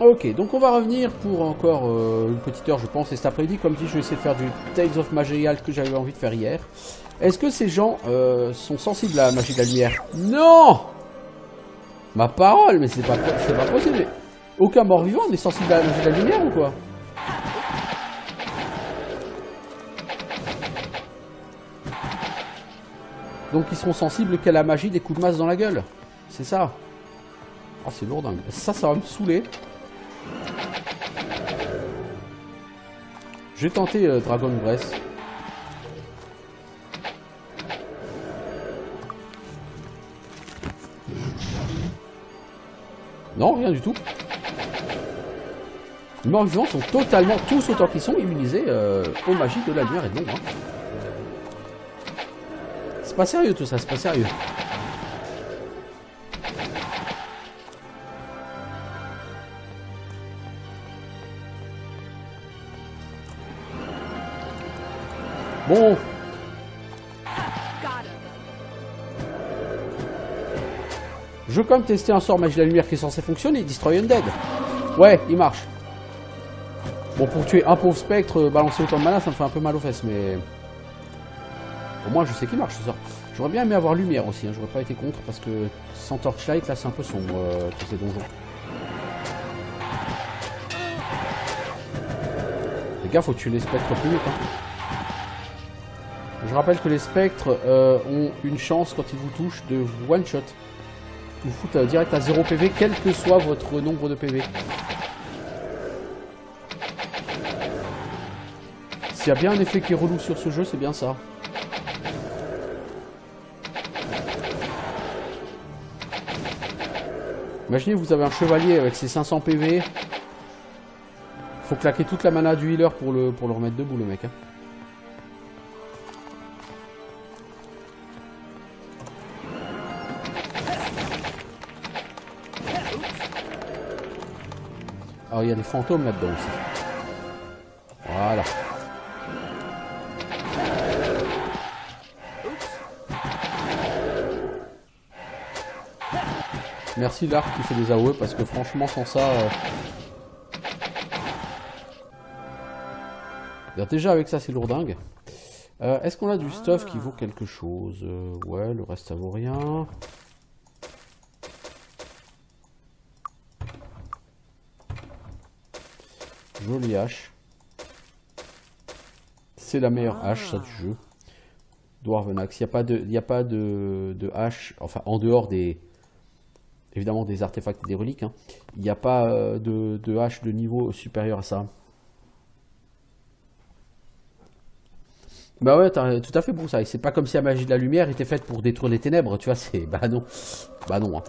Ok, donc on va revenir pour encore une petite heure, je pense. Et cet après-midi, comme dit, je vais essayer de faire du Tales of Majorial que j'avais envie de faire hier. Est-ce que ces gens sont sensibles à la magie de la lumière? Non! Ma parole, mais c'est pas possible. Aucun mort-vivant n'est sensible à la magie de la lumière ou quoi? Donc ils seront sensibles qu'à la magie des coups de masse dans la gueule. C'est ça. Oh, c'est lourd dingue. Ça va me saouler. Je vais tenter Dragon Breath. Non, rien du tout. Les morts-vivants sont totalement, tous autant qu'ils sont, immunisés aux magies de la lumière et de l'ombre. Hein. C'est pas sérieux tout ça, c'est pas sérieux. Bon. Je veux quand même tester un sort magie de la lumière qui est censé fonctionner, Destroy Undead. Ouais, il marche. Bon, pour tuer un pauvre spectre, balancer autant de mana, ça me fait un peu mal aux fesses, mais... Au moins, je sais qu'il marche ce sort. J'aurais bien aimé avoir lumière aussi, hein. J'aurais pas été contre, parce que sans torchlight, là, c'est un peu sombre, tous ces donjons. Les gars, faut tuer les spectres plus vite, hein. Je rappelle que les spectres ont une chance, quand ils vous touchent, de vous one-shot. Vous foutent direct à 0 PV, quel que soit votre nombre de PV. S'il y a bien un effet qui est relou sur ce jeu, c'est bien ça. Imaginez, vous avez un chevalier avec ses 500 PV. Faut claquer toute la mana du healer pour le remettre debout, le mec. Hein. Alors, il y a des fantômes là-dedans aussi. Voilà. Merci l'arc qui fait des AOE parce que franchement sans ça... Déjà avec ça c'est lourdingue. Est-ce qu'on a du stuff qui vaut quelque chose? Ouais, le reste ça vaut rien. Jolie hache. C'est la meilleure hache ça du jeu. Dwarven Axe. Il n'y a pas de hache, enfin en dehors des... Évidemment des artefacts et des reliques. Hein. Il n'y a pas de hache de niveau supérieur à ça. Bah ouais, t'as tout à fait bon ça. C'est pas comme si la magie de la lumière était faite pour détruire les ténèbres, tu vois. C'est bah non. Bah non. Hein.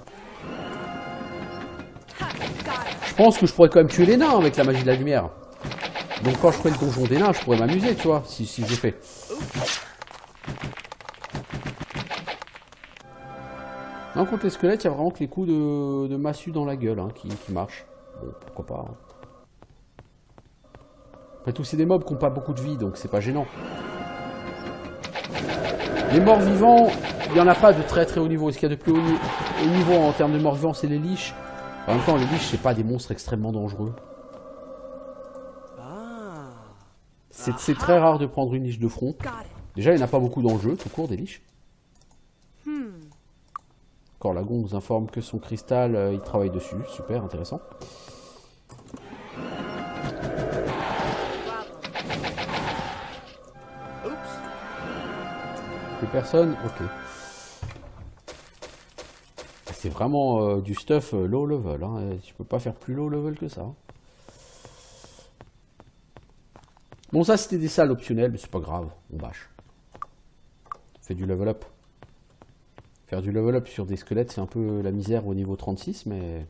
Je pense que je pourrais quand même tuer les nains avec la magie de la lumière. Donc quand je ferai le donjon des nains, je pourrais m'amuser, tu vois, si je fais. Non, contre les squelettes, il y a vraiment que les coups de massue dans la gueule hein, qui marchent. Bon, pourquoi pas. Hein. Après tout, c'est des mobs qui n'ont pas beaucoup de vie, donc c'est pas gênant. Les morts vivants, il n'y en a pas de très très haut niveau. Ce qu'il y a de plus haut niveau en termes de morts vivants, c'est les liches. En même temps, les liches, c'est pas des monstres extrêmement dangereux. C'est très rare de prendre une liche de front. Déjà, il n'y en a pas beaucoup dans le jeu, tout court, des liches. Encore Lagon nous informe que son cristal, il travaille dessus. Super, intéressant. Plus personne? Ok. C'est vraiment du stuff low level. Hein. Tu peux pas faire plus low level que ça. Hein. Bon, ça c'était des salles optionnelles, mais c'est pas grave. On bâche. Fait du level up. Faire du level up sur des squelettes, c'est un peu la misère au niveau 36, mais...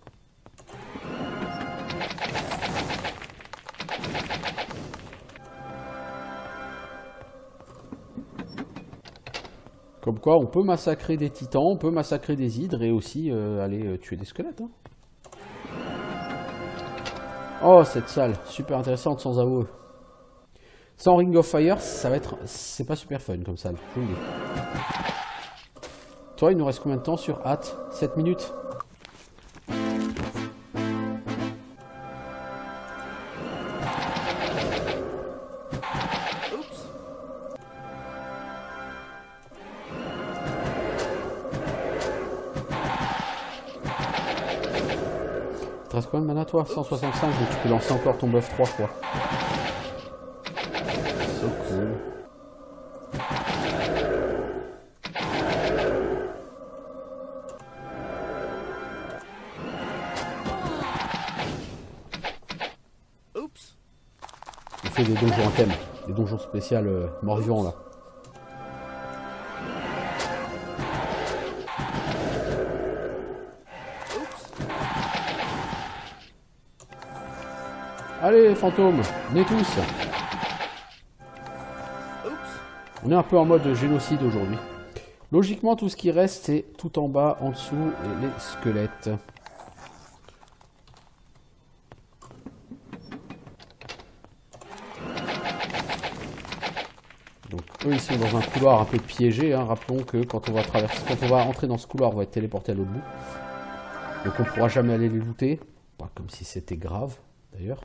Comme quoi, on peut massacrer des titans, on peut massacrer des hydres et aussi aller tuer des squelettes. Hein. Oh, cette salle, super intéressante sans AOE. Sans Ring of Fire, ça va être... C'est pas super fun comme salle, je vous le dis. Toi, il nous reste combien de temps sur hâte? 7 minutes. Il te reste combien de mana toi? 165, donc tu peux lancer encore ton buff 3 fois. C'est cool. On fait des donjons à thème, des donjons spéciaux mort-vivant là. Allez, fantômes, venez tous. On est un peu en mode génocide aujourd'hui. Logiquement, tout ce qui reste, c'est tout en bas, en dessous, et les squelettes. Donc, eux, ils sont dans un couloir un peu piégé. Hein. Rappelons que quand on va entrer dans ce couloir, on va être téléporté à l'autre bout. Donc, on ne pourra jamais aller les looter. Pas comme si c'était grave. D'ailleurs,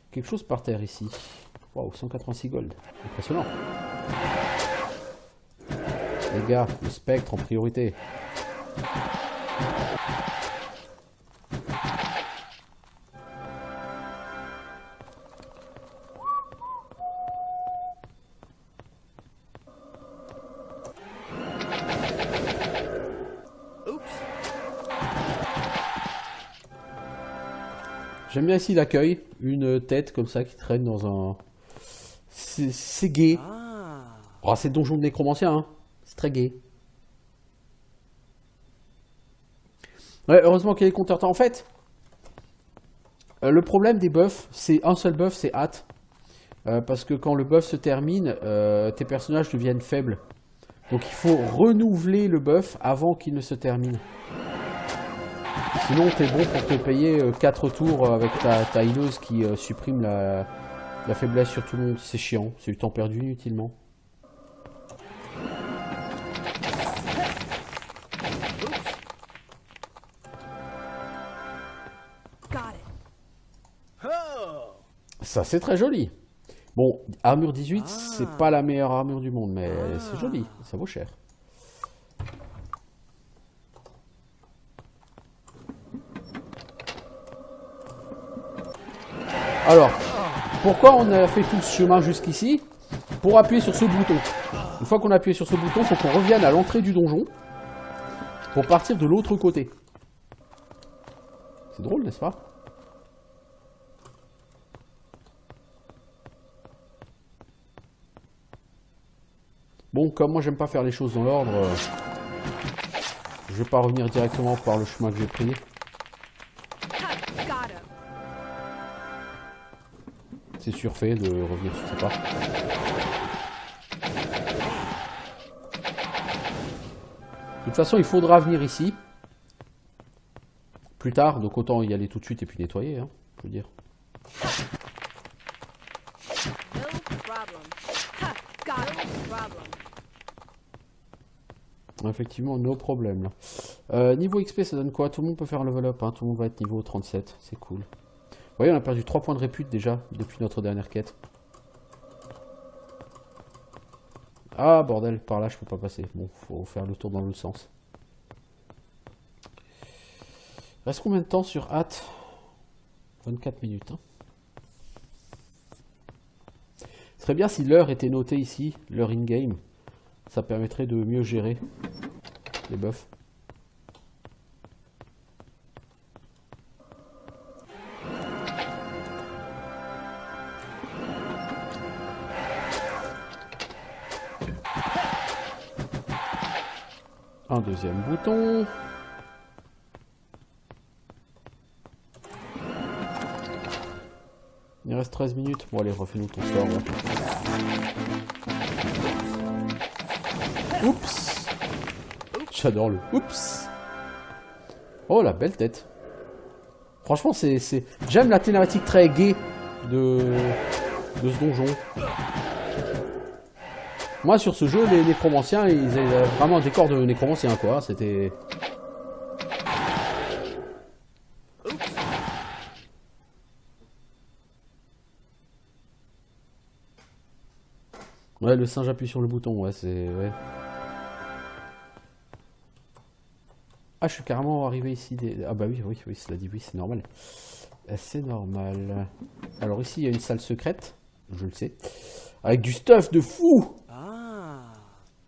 quelque chose par terre ici. Waouh, 186 gold. Impressionnant. Les gars, le spectre en priorité. J'aime bien ici l'accueil, une tête comme ça qui traîne dans un... C'est gai. Oh, c'est donjon de nécromancien, hein. C'est très gai. Ouais, heureusement qu'il y a les compteurs temps. En fait, le problème des buffs, c'est un seul buff, c'est hâte. Parce que quand le buff se termine, tes personnages deviennent faibles. Donc il faut renouveler le buff avant qu'il ne se termine. Sinon, t'es bon pour te payer 4 tours avec ta healeuse qui supprime la faiblesse sur tout le monde. C'est chiant, c'est du temps perdu inutilement. Ça, c'est très joli. Bon, armure 18, c'est pas la meilleure armure du monde, mais c'est joli, ça vaut cher. Alors, pourquoi on a fait tout ce chemin jusqu'ici? Pour appuyer sur ce bouton. Une fois qu'on a appuyé sur ce bouton, il faut qu'on revienne à l'entrée du donjon pour partir de l'autre côté. C'est drôle, n'est-ce pas? Bon, comme moi j'aime pas faire les choses dans l'ordre, je vais pas revenir directement par le chemin que j'ai pris. C'est surfait de revenir sur ces pas. De toute façon, il faudra venir ici. Plus tard, donc autant y aller tout de suite et puis nettoyer, hein, je veux dire. Effectivement, no problème. Niveau XP, ça donne quoi? Tout le monde peut faire level up, hein, tout le monde va être niveau 37, c'est cool. Vous voyez, on a perdu 3 points de répute déjà, depuis notre dernière quête. Ah, bordel, par là, je peux pas passer. Bon, faut faire le tour dans l'autre sens. Reste combien de temps sur hâte? 24 minutes. Hein. Ce serait bien si l'heure était notée ici, l'heure in-game. Ça permettrait de mieux gérer les buffs. Un deuxième bouton. Il reste 13 minutes. Bon allez, refais-nous ton sort. Ouais. Oups. J'adore le oups. Oh la belle tête. Franchement, j'aime la thématique très gaie de ce donjon. Moi, sur ce jeu, les nécromanciens, ils avaient vraiment un décor de nécromanciens, quoi. C'était... Ouais, le singe appuie sur le bouton, ouais, c'est... Ouais. Ah, je suis carrément arrivé ici. Ah bah oui, cela dit oui, c'est normal. C'est normal. Alors ici, il y a une salle secrète, je le sais. Avec du stuff de fou.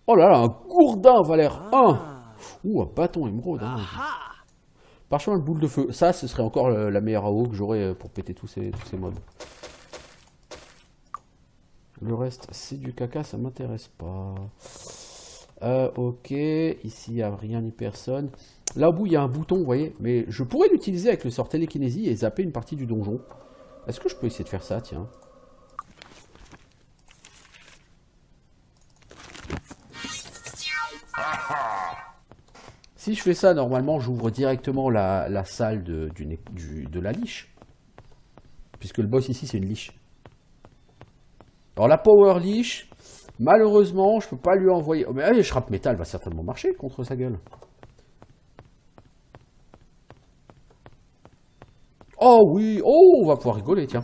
Oh là là, un gourdin Valère 1. Ouh, un bâton émeraude. Hein. Parchemin de boule de feu. Ça, ce serait encore la meilleure AO que j'aurais pour péter tous ces mobs. Le reste, c'est du caca, ça m'intéresse pas. Ok, ici, il n'y a rien ni personne. Là au bout, il y a un bouton, vous voyez. Mais je pourrais l'utiliser avec le sort télékinésie et zapper une partie du donjon. Est-ce que je peux essayer de faire ça, tiens? Si je fais ça, normalement, j'ouvre directement la salle de la liche. Puisque le boss ici, c'est une liche. Alors la Power Liche, malheureusement, je peux pas lui envoyer... Oh, mais allez, Shrap Metal va certainement marcher contre sa gueule. Oh oui, oh, on va pouvoir rigoler, tiens.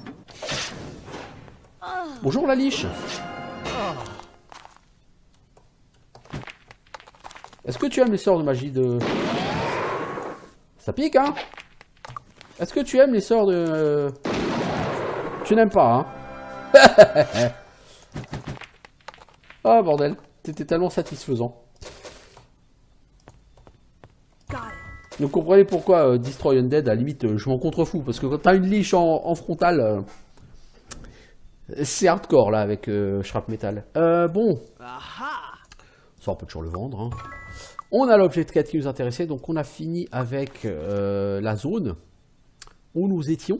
Bonjour la liche. Est-ce que tu aimes les sorts de magie de... Ça pique, hein? Est-ce que tu aimes les sorts de... Tu n'aimes pas, hein? Ah, bordel. T'étais tellement satisfaisant. Donc, comprenez pourquoi Destroy Undead, à la limite, je m'en contrefous. Parce que quand t'as une liche en frontal, c'est hardcore, là, avec Shrap Metal. Bon. Ça, on peut toujours le vendre, hein. On a l'objet de quête qui nous intéressait, donc on a fini avec la zone où nous étions.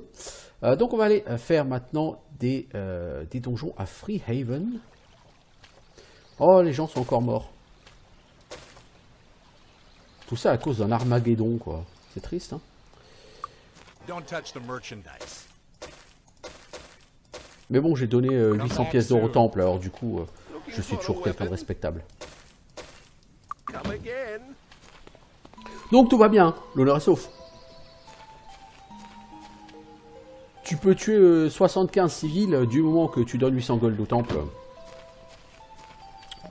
Donc on va aller faire maintenant des donjons à Freehaven. Oh, les gens sont encore morts. Tout ça à cause d'un Armageddon, quoi. C'est triste, hein. Mais bon, j'ai donné 800 pièces d'or au temple, alors du coup, je suis toujours quelqu'un de respectable. Donc tout va bien, l'honneur est sauf. Tu peux tuer 75 civils du moment que tu donnes 800 gold au temple.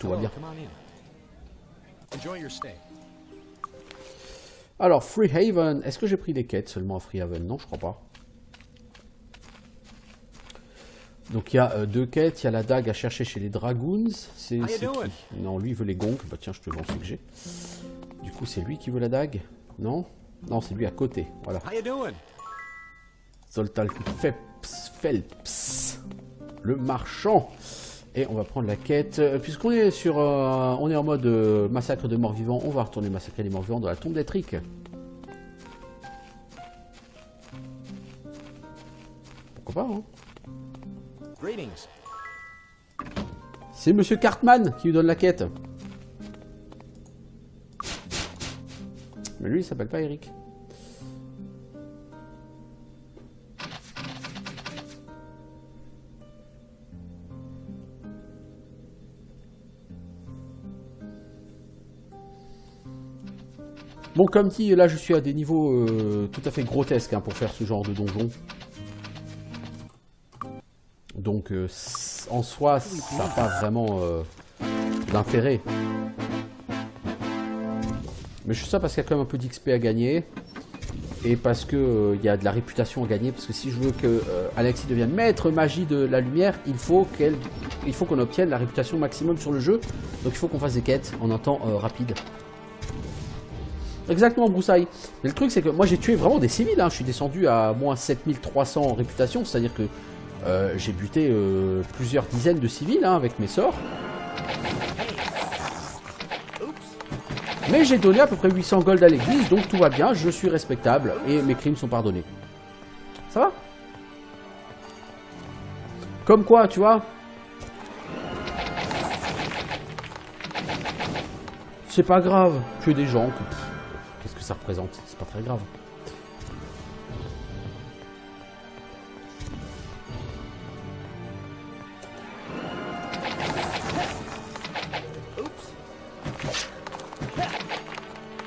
Tout va bien. Alors, Freehaven, est-ce que j'ai pris des quêtes seulement à Freehaven? Non, je crois pas. Donc il y a deux quêtes, il y a la dague à chercher chez les Dragoons. C'est qui? Non, lui il veut les gongs. Bah tiens, je te lance ce que j'ai. Du coup, c'est lui qui veut la dague? Non? Non, c'est lui à côté. Voilà. Zoltal Phelps, le marchand. Et on va prendre la quête. Puisqu'on est sur, on est en mode massacre de morts-vivants, on va retourner massacrer les morts-vivants dans la tombe d'Etric. Pourquoi pas, hein? C'est Monsieur Cartman qui lui donne la quête. Mais lui, il s'appelle pas Eric. Bon, comme dit, là, je suis à des niveaux tout à fait grotesques hein, pour faire ce genre de donjon. Donc, en soi, ça n'a pas vraiment d'intérêt. Mais je fais ça parce qu'il y a quand même un peu d'XP à gagner. Et parce que il y a de la réputation à gagner. Parce que si je veux que Alexis devienne maître magie de la lumière, il faut qu'on obtienne la réputation maximum sur le jeu. Donc il faut qu'on fasse des quêtes en un temps rapide. Exactement, Broussaille. Mais le truc, c'est que moi j'ai tué vraiment des civils. Hein. Je suis descendu à moins 7300 en réputation. C'est-à-dire que j'ai buté plusieurs dizaines de civils hein, avec mes sorts. Mais j'ai donné à peu près 800 gold à l'église, donc tout va bien, je suis respectable et mes crimes sont pardonnés. Ça va? Comme quoi, tu vois? C'est pas grave, tuer des gens, qu'est-ce que ça représente? C'est pas très grave.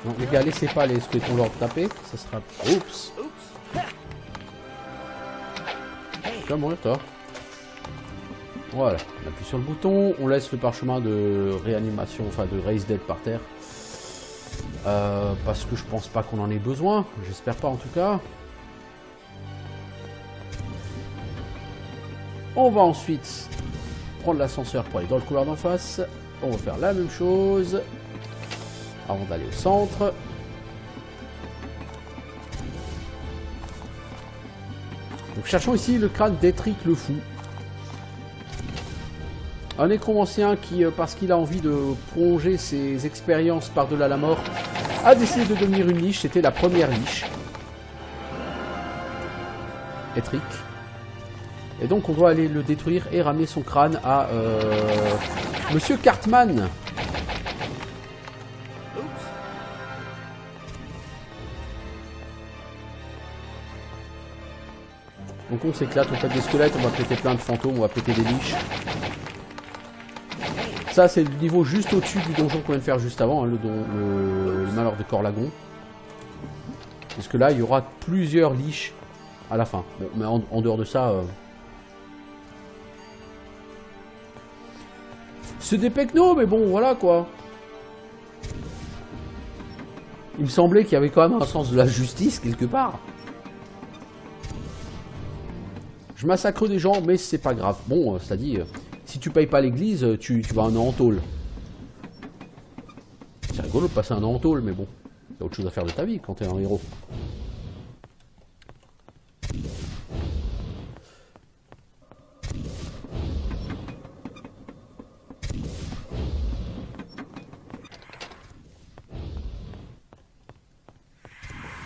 Donc les gars, laissez pas les squelettons leur taper, ça sera... Oups. Tiens, bon, toi. Voilà, on appuie sur le bouton, on laisse le parchemin de réanimation, enfin de raise dead par terre. Parce que je pense pas qu'on en ait besoin, j'espère pas en tout cas. On va ensuite prendre l'ascenseur pour aller dans le couloir d'en face. On va faire la même chose avant d'aller au centre. Donc cherchons ici le crâne d'Etric le Fou. Un nécromancien qui, parce qu'il a envie de prolonger ses expériences par-delà la mort, a décidé de devenir une liche. C'était la première liche. Etric. Et donc on doit aller le détruire et ramener son crâne à Monsieur Cartman. Donc on s'éclate, on pète des squelettes, on va péter plein de fantômes, on va péter des liches. Ça c'est le niveau juste au-dessus du donjon qu'on vient de faire juste avant, hein, le malheur de Corlagon. Parce que là il y aura plusieurs liches à la fin. Bon, mais en dehors de ça... C'est des pecnos, mais bon, voilà quoi. Il me semblait qu'il y avait quand même un sens de la justice quelque part. Je massacre des gens, mais c'est pas grave. Bon, ça dit, si tu payes pas l'église, tu vas un an en tôle. C'est rigolo de passer un an en tôle, mais bon, il y a autre chose à faire de ta vie quand t'es un héros.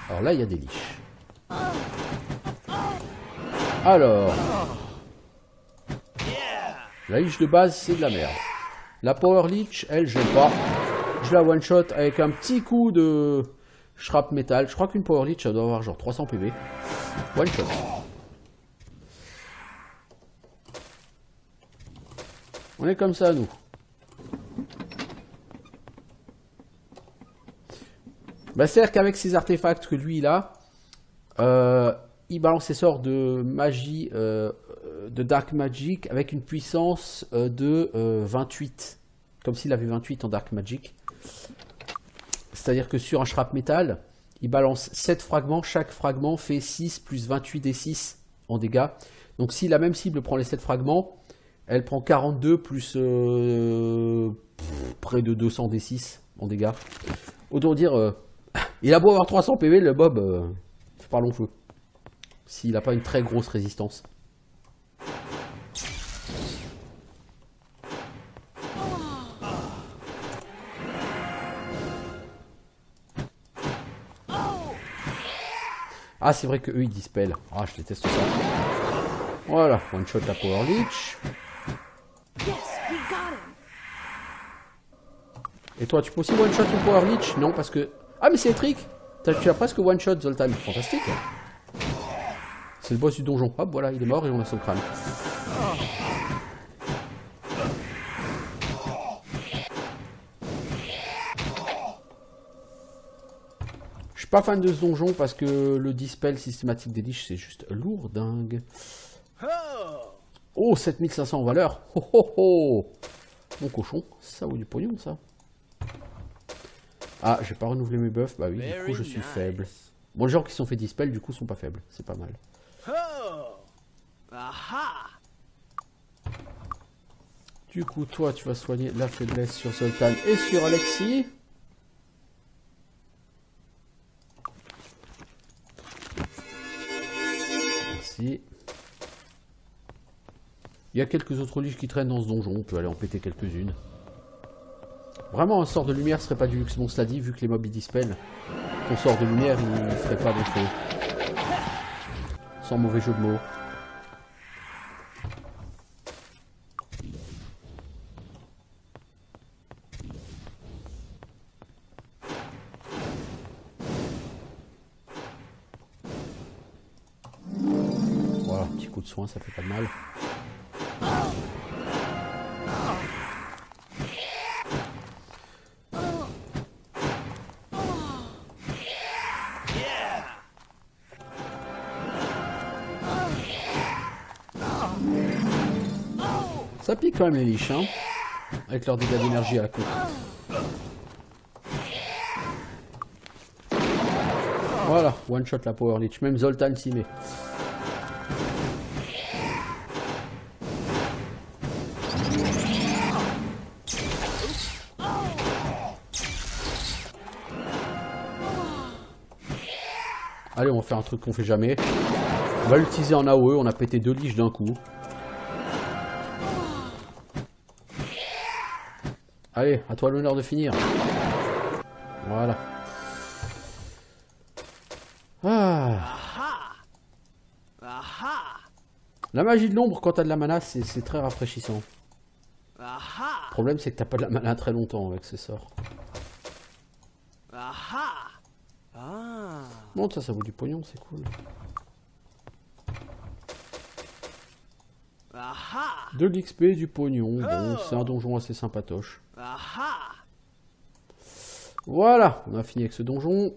Alors là, il y a des liches. Alors, la liche de base, c'est de la merde. La Power Lich, elle, j'aime pas. Je la one-shot avec un petit coup de shrap métal. Je crois qu'une Power Lich, ça doit avoir genre 300 PV. One-shot. On est comme ça, nous. Bah, c'est-à-dire qu'avec ces artefacts que lui, il a, il balance ses sorts de magie, de Dark Magic, avec une puissance de 28. Comme s'il avait 28 en Dark Magic. C'est-à-dire que sur un Shrap Metal, il balance 7 fragments. Chaque fragment fait 6 plus 28 des 6 en dégâts. Donc si la même cible prend les 7 fragments, elle prend 42 plus près de 200 des 6 en dégâts. Autant dire... il a beau avoir 300 PV, le mob fait pas long feu. S'il n'a pas une très grosse résistance. Ah, c'est vrai que eux ils dispellent. Ah, je déteste ça. Voilà, one shot la Power Lich. Et toi, tu peux aussi one shot une Power Lich? Non, parce que... Ah, mais c'est Etric. Tu as presque one shot Zoltan. Fantastique. C'est le boss du donjon. Hop, voilà, il est mort et on a son crâne. Je suis pas fan de ce donjon parce que le dispel systématique des liches, c'est juste lourdingue. Oh, 7500 en valeur. Oh, oh, oh. Mon cochon, ça vaut du pognon, ça. Ah, j'ai pas renouvelé mes buffs. Bah oui, du coup, je suis faible. Bon, les gens qui sont fait dispel, du coup, sont pas faibles. C'est pas mal. Du coup, toi, tu vas soigner la faiblesse sur Zoltan et sur Alexis. Merci. Il y a quelques autres liches qui traînent dans ce donjon. On peut aller en péter quelques-unes. Vraiment, un sort de lumière serait pas du luxe, bon cela dit, vu que les mobs ils dispellent. Ton sort de lumière, il ferait pas d'effet. Sans mauvais jeu de mots. Voilà, petit coup de soin, ça fait pas de mal. Ça pique quand même les liches, hein. Avec leur dégâts d'énergie à la con. Voilà, one shot la Power Lich. Même Zoltan s'y met. Allez, on va faire un truc qu'on fait jamais. On va l'utiliser en AOE. On a pété 2 liches d'un coup. Allez, à toi l'honneur de finir. Voilà. Ah. La magie de l'ombre, quand t'as de la mana, c'est très rafraîchissant. Le problème, c'est que t'as pas de la mana très longtemps avec ces sorts. Bon, ça vaut du pognon, c'est cool. De l'XP, du pognon. Bon, c'est un donjon assez sympatoche. Voilà, on a fini avec ce donjon.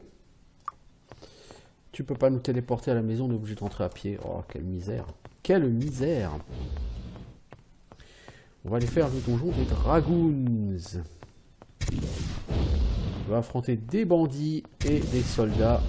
Tu peux pas nous téléporter à la maison, on est obligé de rentrer à pied. Oh, quelle misère. Quelle misère. On va aller faire le donjon des Dragoons. On va affronter des bandits et des soldats.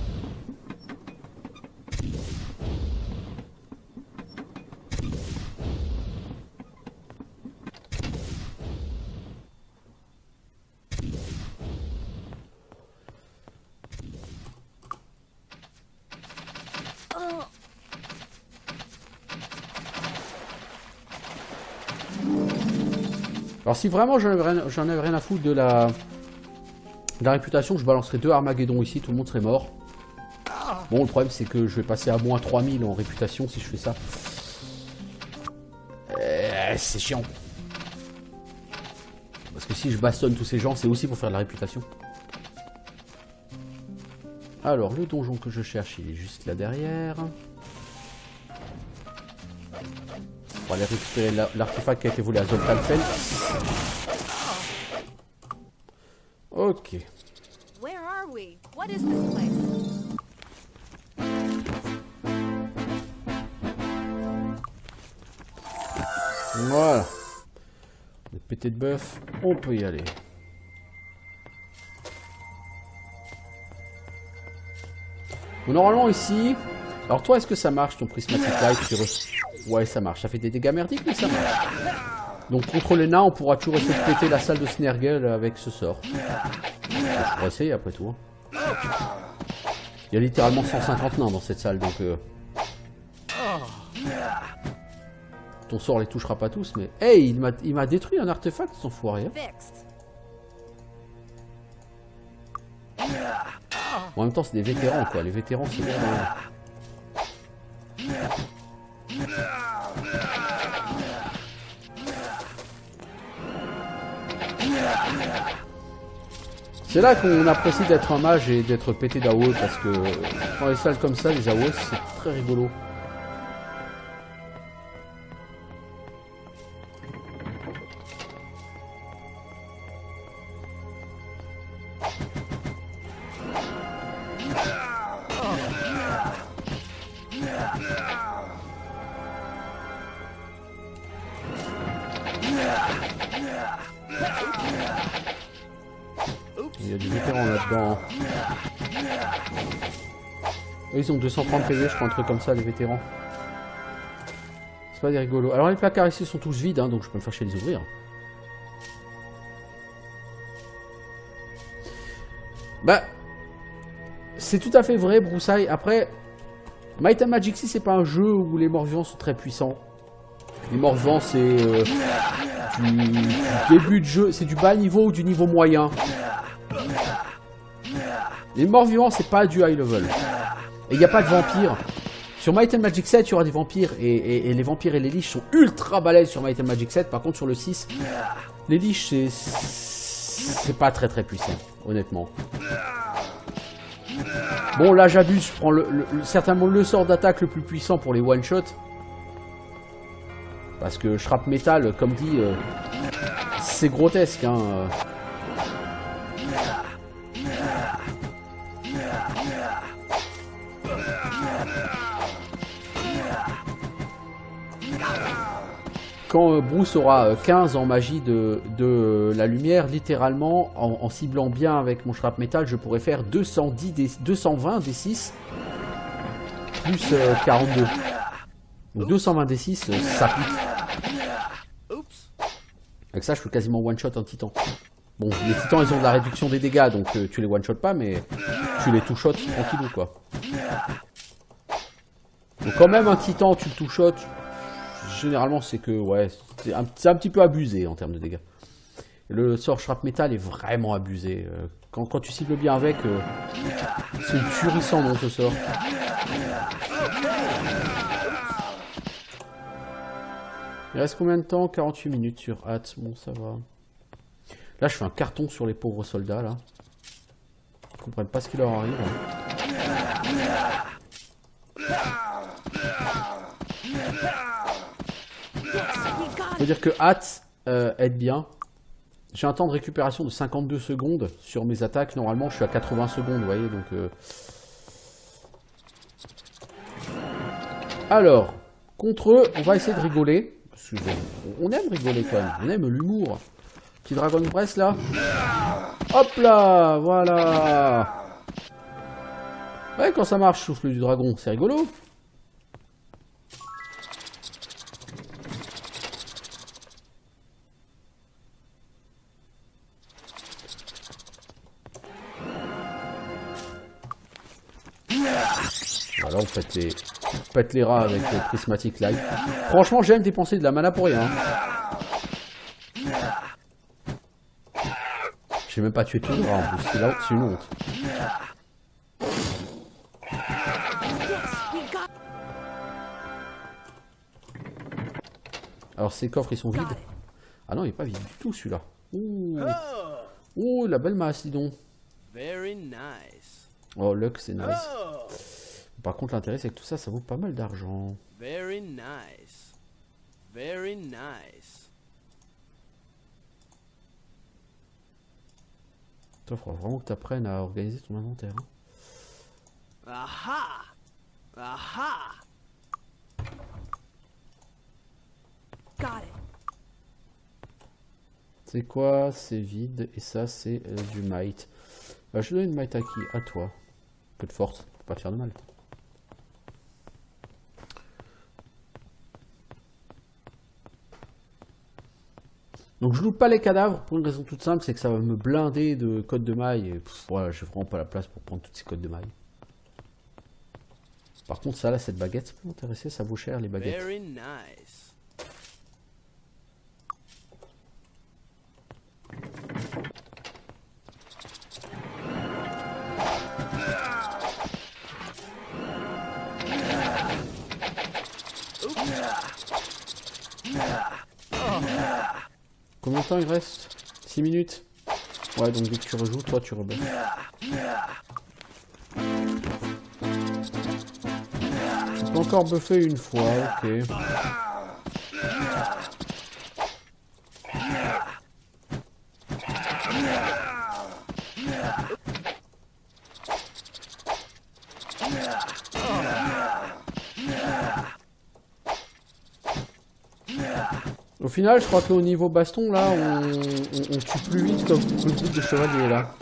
Alors si vraiment j'en avais rien à foutre de la réputation, je balancerais 2 Armageddon ici, tout le monde serait mort. Bon, le problème c'est que je vais passer à moins 3000 en réputation si je fais ça. C'est chiant. Parce que si je bastonne tous ces gens, c'est aussi pour faire de la réputation. Alors, le donjon que je cherche, il est juste là derrière. On va aller récupérer l'artefact qui a été volé à Zoltanfell. Ok. Where are we? What is this place? Voilà. On est pété de bœuf, on peut y aller. Bon, normalement ici... Alors toi, est-ce que ça marche ton prismatic light sur eux? Ouais, ça marche. Ça fait des dégâts merdiques, mais ça marche. Donc contre les nains, on pourra toujours essayer de péter la salle de Snergel avec ce sort. Je pourrais essayer après tout. Hein. Il y a littéralement 150 nains dans cette salle, donc... Ton sort les touchera pas tous, mais... Hey, il m'a détruit un artefact, cet enfoiré. Hein. En même temps, c'est des vétérans, quoi. Les vétérans, c'est bien... C'est là qu'on apprécie d'être un mage et d'être pété d'AOE, parce que dans les salles comme ça, les AOE, c'est très rigolo. Il y a des vétérans là-dedans. Ils ont 230 PV, je crois, un truc comme ça, les vétérans. C'est pas des rigolos. Alors les placards ici sont tous vides, hein, donc je peux me faire chier les ouvrir. Bah, c'est tout à fait vrai, Broussaille. Après, Might and Magic 6, c'est pas un jeu où les morts-vivants sont très puissants. Les morts-vivants, c'est du début de jeu, c'est du bas niveau ou du niveau moyen. Les morts-vivants, c'est pas du high level. Et il n'y a pas de vampires. Sur Might and Magic 7, il y aura des vampires. Et les vampires et les liches sont ultra balèzes sur Might and Magic 7. Par contre, sur le 6, les liches, c'est pas très puissant, honnêtement. Bon, là, j'abuse. Je prends certainement le sort d'attaque le plus puissant pour les one-shots. Parce que Shrap Metal, comme dit, c'est grotesque, hein. quand Bruce aura 15 en magie de la lumière, littéralement, en ciblant bien avec mon shrapnel, je pourrais faire 220 D6 plus 42. Donc 220 D6, ça pique. Avec ça, je peux quasiment one-shot un titan. Bon, les titans, ils ont de la réduction des dégâts, donc tu les one-shot pas, mais tu les two-shot tranquillou, quoi. Donc quand même, un titan, tu le two-shot, généralement, c'est que, ouais, c'est un petit peu abusé en termes de dégâts. Le sort shrapnel est vraiment abusé. Quand tu cibles bien avec, c'est une tuerie sans nom, ce sort. Il reste combien de temps? 48 minutes sur hâte. Bon, ça va. Là, je fais un carton sur les pauvres soldats, là. Ils comprennent pas ce qui leur arrive. Faut dire que hâte aide bien. J'ai un temps de récupération de 52 secondes sur mes attaques. Normalement, je suis à 80 secondes, vous voyez. Donc, alors, contre eux, on va essayer de rigoler. Parce que on aime rigoler quand même. On aime l'humour. Petit Dragon Breath là. Hop là, voilà. Ouais, quand ça marche, souffle du dragon, c'est rigolo. Voilà, on pète les rats avec le Prismatic Light. Franchement, j'aime dépenser de la mana pour rien. J'ai même pas tué tout le rat en plus, c'est une honte. Alors ces coffres ils sont vides. Ah non, il est pas vide du tout celui-là. Ouh. Ouh, la belle masse, dis donc. Oh, Luck, c'est nice. Par contre, l'intérêt, c'est que tout ça, ça vaut pas mal d'argent. Very nice. Very nice. Toi, il faudra vraiment que tu apprennes à organiser ton inventaire. Hein. Aha! Aha! Got it. C'est quoi? C'est vide. Et ça, c'est du might. Bah, je donne une might à qui? À toi. Un peu de force, faut pas te faire de mal. Donc je loupe pas les cadavres pour une raison toute simple, c'est que ça va me blinder de codes de maille. Et voilà, j'ai vraiment pas la place pour prendre toutes ces codes de maille. Par contre, ça là, cette baguette, ça peut m'intéresser, ça vaut cher les baguettes. Very nice. Combien de temps il reste? 6 minutes. Ouais, donc dès que tu rejoues, toi tu rebaisses. Je peux encore buffer une fois, ok. Au final, je crois qu'au niveau baston, là, on tue plus vite que le groupe de chevaliers, là.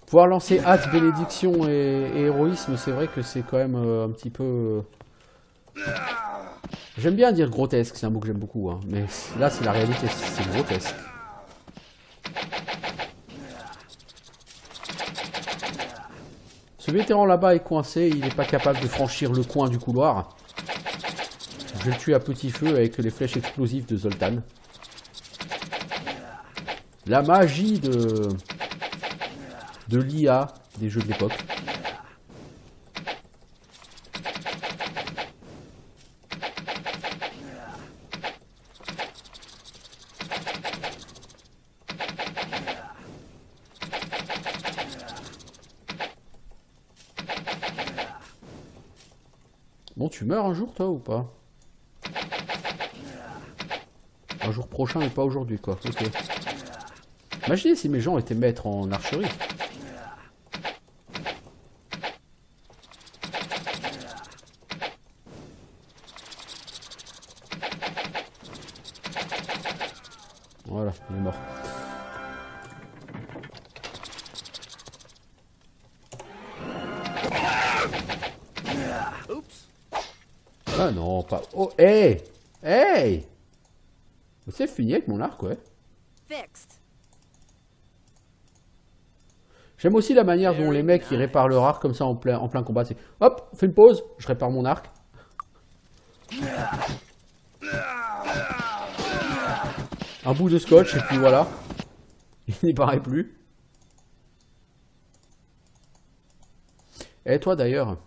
Pouvoir lancer hâte, bénédiction et héroïsme, c'est vrai que c'est quand même un petit peu... J'aime bien dire grotesque, c'est un mot que j'aime beaucoup, hein, mais là, c'est la réalité, c'est grotesque. Ce vétéran là-bas est coincé, il n'est pas capable de franchir le coin du couloir. Je le tue à petit feu avec les flèches explosives de Zoltan. La magie de l'IA des jeux de l'époque. Bon, tu meurs un jour, toi, ou pas? Un jour prochain, mais pas aujourd'hui, quoi. Ok. Imaginez si mes gens étaient maîtres en archerie. Ah non, pas... Oh, hey! Hey! C'est fini avec mon arc, ouais. Fixed. J'aime aussi la manière dont les mecs ils réparent leur arc comme ça en plein combat. C'est hop, on fait une pause, je répare mon arc. Un bout de scotch et puis voilà. Il n'y paraît plus. Et toi d'ailleurs,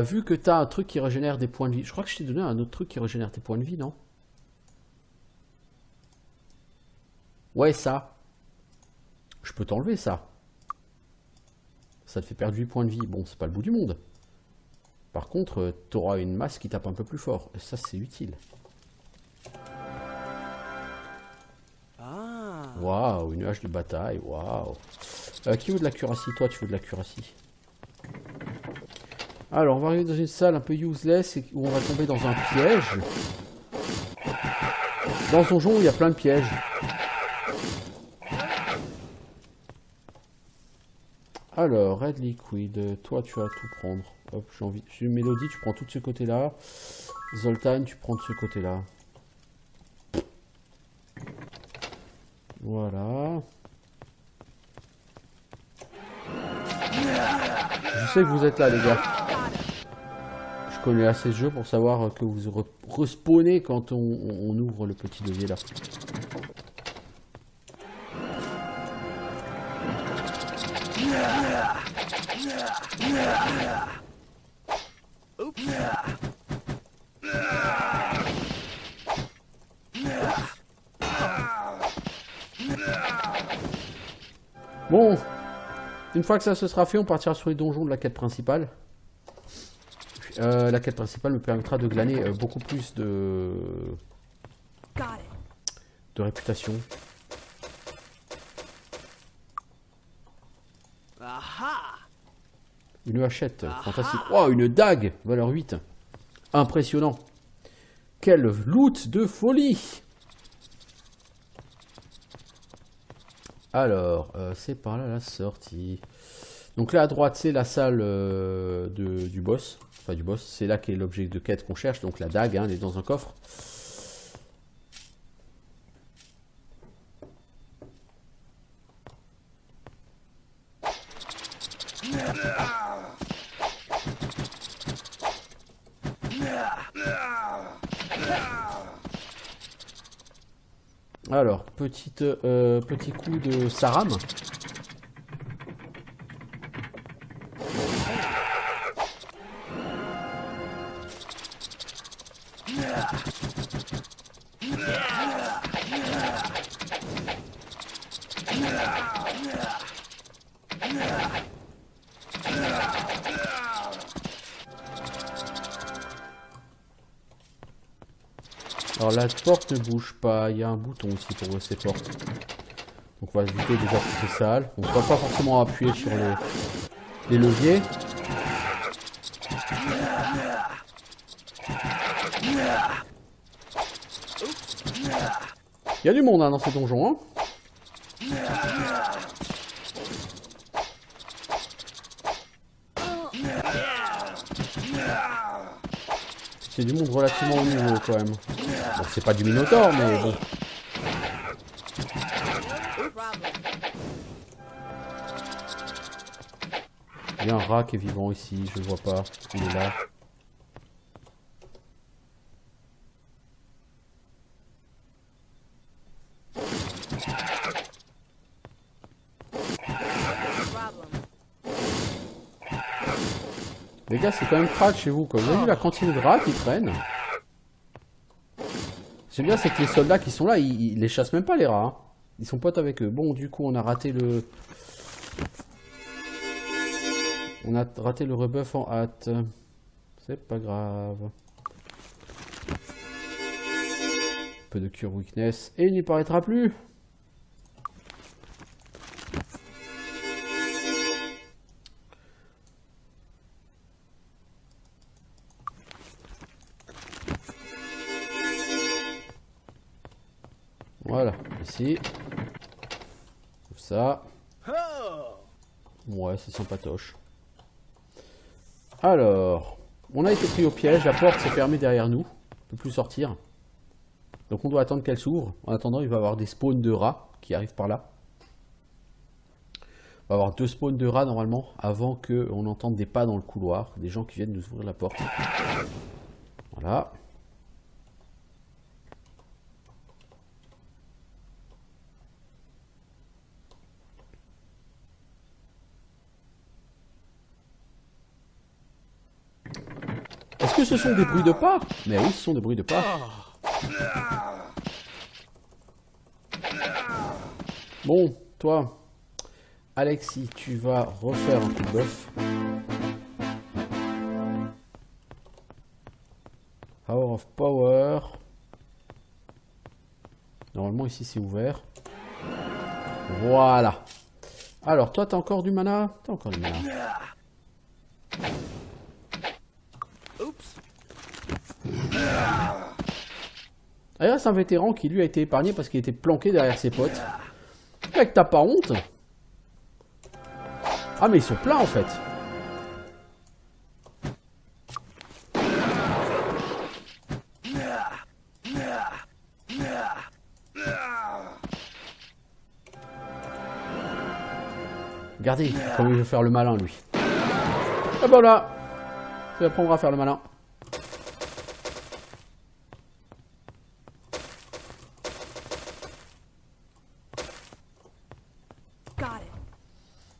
vu que tu as un truc qui régénère des points de vie, je crois que je t'ai donné un autre truc qui régénère tes points de vie, non? Ouais, ça. Je peux t'enlever ça. Ça te fait perdre 8 points de vie. Bon, c'est pas le bout du monde. Par contre, tu auras une masse qui tape un peu plus fort. Et ça, c'est utile. Waouh, une hache de bataille. Waouh. Qui veut de l'accuracy? Toi, tu veux de l'accuracy. Alors, on va arriver dans une salle un peu useless où on va tomber dans un piège. Dans ce donjon, il y a plein de pièges. Alors, Red Liquid, toi tu vas tout prendre. Hop, j'ai envie. Mélodie, tu prends tout de ce côté-là. Zoltan, tu prends de ce côté-là. Voilà. Je sais que vous êtes là, les gars. Je connais assez ce jeu pour savoir que vous respawnez quand on ouvre le petit levier là. Bon, une fois que ça se sera fait, on partira sur les donjons de la quête principale. La quête principale me permettra de glaner beaucoup plus de réputation. Une hachette, fantastique. Oh, une dague, valeur 8. Impressionnant. Quel loot de folie! Alors, c'est par là la sortie. Donc là à droite, c'est la salle du boss. Enfin, du boss. C'est là qu'est l'objet de quête qu'on cherche. Donc la dague, hein, elle est dans un coffre. Alors, petit coup de Saram. Alors la porte ne bouge pas, il y a un bouton aussi pour ouvrir ces portes. Donc on va éviter déjà toutes ces salles. On ne va pas forcément appuyer sur les leviers. Il y a du monde hein, dans ces donjons. Hein. C'est du monde relativement haut niveau quand même. Bon, c'est pas du Minotaur, mais bon. Il y a un rat qui est vivant ici, je le vois pas. Il est là. Les gars, c'est quand même crade chez vous, quoi. Vous avez vu la quantité de rats qui traînent? C'est bien, c'est que les soldats qui sont là, ils les chassent même pas, les rats. Hein. Ils sont potes avec eux. Bon, du coup, on a raté le... On a raté le rebuff en hâte. C'est pas grave. Un peu de cure weakness. Et il n'y paraîtra plus. Voilà, ici. Ça. Ouais, c'est sympatoche. Alors, On a été pris au piège, la porte s'est fermée derrière nous. On ne peut plus sortir. Donc on doit attendre qu'elle s'ouvre. En attendant, il va y avoir des spawns de rats qui arrivent par là. On va avoir 2 spawns de rats normalement avant qu'on entende des pas dans le couloir. Des gens qui viennent nous ouvrir la porte. Voilà. Est-ce que ce sont des bruits de pas? Mais oui, ce sont des bruits de pas. Bon, toi, Alexis, tu vas refaire un coup de bœuf. Hour of Power. Normalement, ici, c'est ouvert. Voilà. Alors, toi, t'as encore du mana? T'as encore du mana. D'ailleurs, c'est un vétéran qui, lui, a été épargné parce qu'il était planqué derrière ses potes. Mec, t'as pas honte? Ah, mais ils sont pleins, en fait. Regardez comment il veut faire le malin, lui. Et voilà. Tu vas apprendre à faire le malin.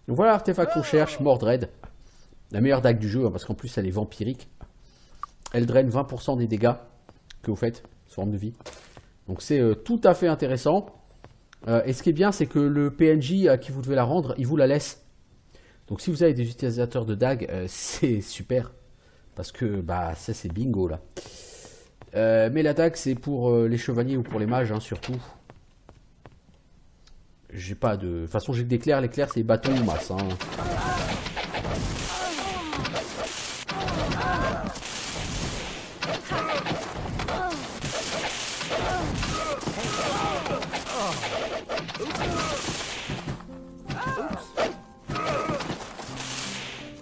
Donc voilà l'artefact qu'on cherche, Mordred. La meilleure dague du jeu, hein, parce qu'en plus elle est vampirique. Elle draine 20% des dégâts que vous faites, sous forme de vie. Donc c'est tout à fait intéressant. Et ce qui est bien, c'est que le PNJ à qui vous devez la rendre, il vous la laisse. Donc si vous avez des utilisateurs de dagues, c'est super. Parce que bah ça c'est bingo là. Mais la dague c'est pour les chevaliers ou pour les mages hein, surtout. J'ai pas de... De toute façon j'ai que des clairs, les clairs c'est bâton ou masse. Hein.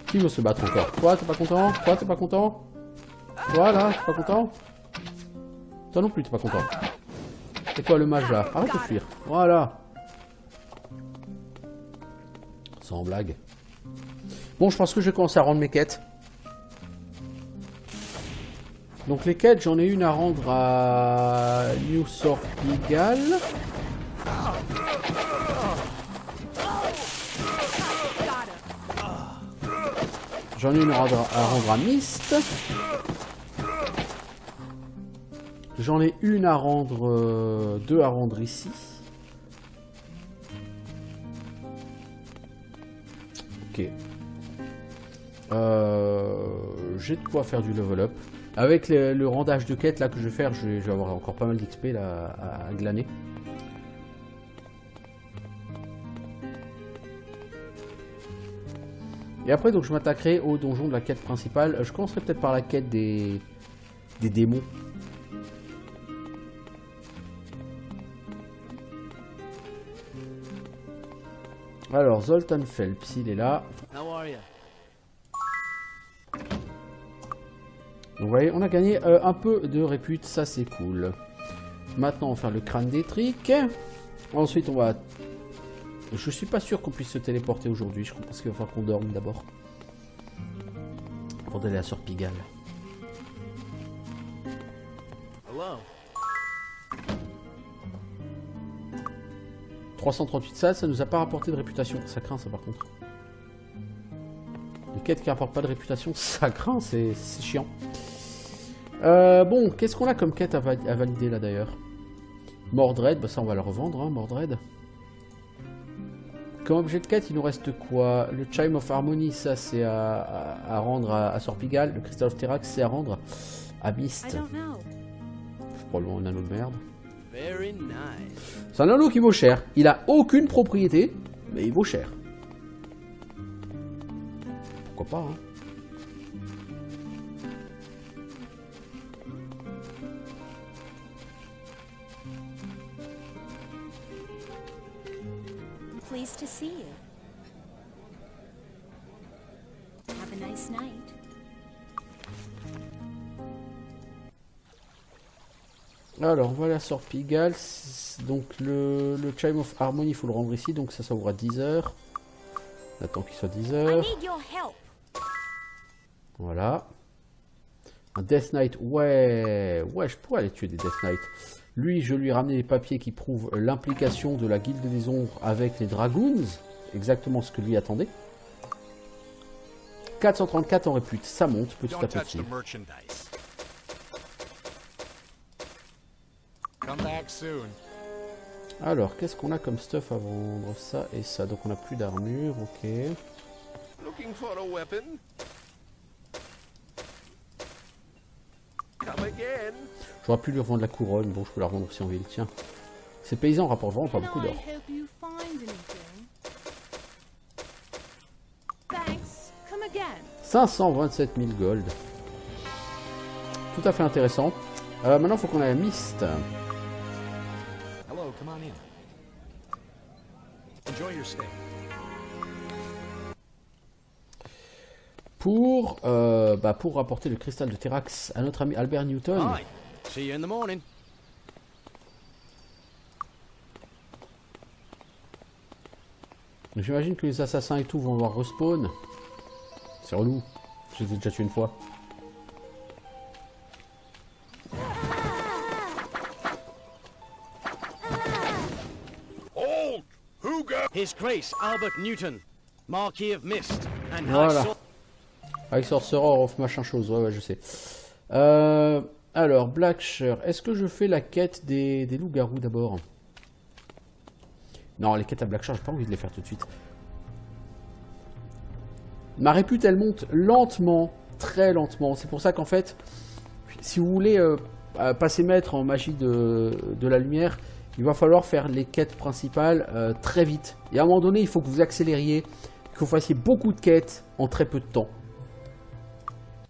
Qui veut se battre encore? Toi, t'es pas content? Toi, t'es pas content? Toi, là, t'es pas content? Toi non plus, t'es pas content. Et toi, le mage, là? Arrête de fuir. Voilà. Sans blague. Bon, je pense que je vais commencer à rendre mes quêtes. Donc, les quêtes, j'en ai une à rendre à New Sorpigal. J'en ai une à rendre à Myst. J'en ai une à rendre... deux à rendre ici. Ok. J'ai de quoi faire du level up. Avec le rendage de quête là que je vais faire, je vais avoir encore pas mal d'XP là à glaner. Et après, donc, je m'attaquerai au donjon de la quête principale. Je commencerai peut-être par la quête des démons. Alors, Zoltan Phelps, il est là. Donc, vous voyez, on a gagné un peu de répute, ça c'est cool. Maintenant, on va faire le crâne d'étrique. Ensuite, on va... Je suis pas sûr qu'on puisse se téléporter aujourd'hui. Je pense qu'il va falloir qu'on dorme d'abord. Avant d'aller à Sorpigal. 338 ça nous a pas rapporté de réputation. Ça craint ça par contre. Les quêtes qui rapportent pas de réputation, ça craint, c'est chiant. Bon, qu'est-ce qu'on a comme quête à valider là d'ailleurs? Mordred, bah ça on va le revendre, hein, Mordred. Comme objet de quête, il nous reste quoi? Le Chime of Harmony, ça c'est à rendre à Sorpigal. Le Crystal of Terrax, c'est à rendre à Myst. C'est probablement un anneau de merde. C'est un anneau qui vaut cher. Il a aucune propriété, mais il vaut cher. Pourquoi pas, hein? Pleased to see you. Have a nice night. Alors, voilà, sort Pigalle. Donc, le Chime of Harmony, il faut le rendre ici. Donc, ça ouvre à 10h. On attend qu'il soit 10h. Voilà. Un Death Knight. Ouais, je pourrais aller tuer des Death Knight. Lui, je lui ai ramené les papiers qui prouvent l'implication de la Guilde des Ombres avec les Dragoons. Exactement ce que lui attendait. 434 en répute. Ça monte petit à petit. Alors, qu'est-ce qu'on a comme stuff à vendre? Ça et ça. Donc, on n'a plus d'armure. Ok. J'aurais pu lui revendre la couronne. Bon, je peux la revendre aussi en ville. Tiens. Ces paysans rapportent vraiment pas beaucoup d'or. 527 000 gold. Tout à fait intéressant. Maintenant, il faut qu'on ait un Mist. Pour rapporter le cristal de Terrax à notre ami Albert Newton. J'imagine que les assassins et tout vont voir respawn. C'est relou. Je les ai déjà tués une fois. His Grace Albert Newton, Marquis of Mist, and voilà. High Sorcerer of machin chose, ouais, je sais. Alors, Blackshear, est-ce que je fais la quête des loups-garous d'abord? Non, les quêtes à Blackshear, j'ai pas envie de les faire tout de suite. Ma répute, elle monte lentement, très lentement. C'est pour ça qu'en fait, si vous voulez passer maître en magie de la lumière, il va falloir faire les quêtes principales très vite. Et à un moment donné, il faut que vous accélériez, que vous fassiez beaucoup de quêtes en très peu de temps.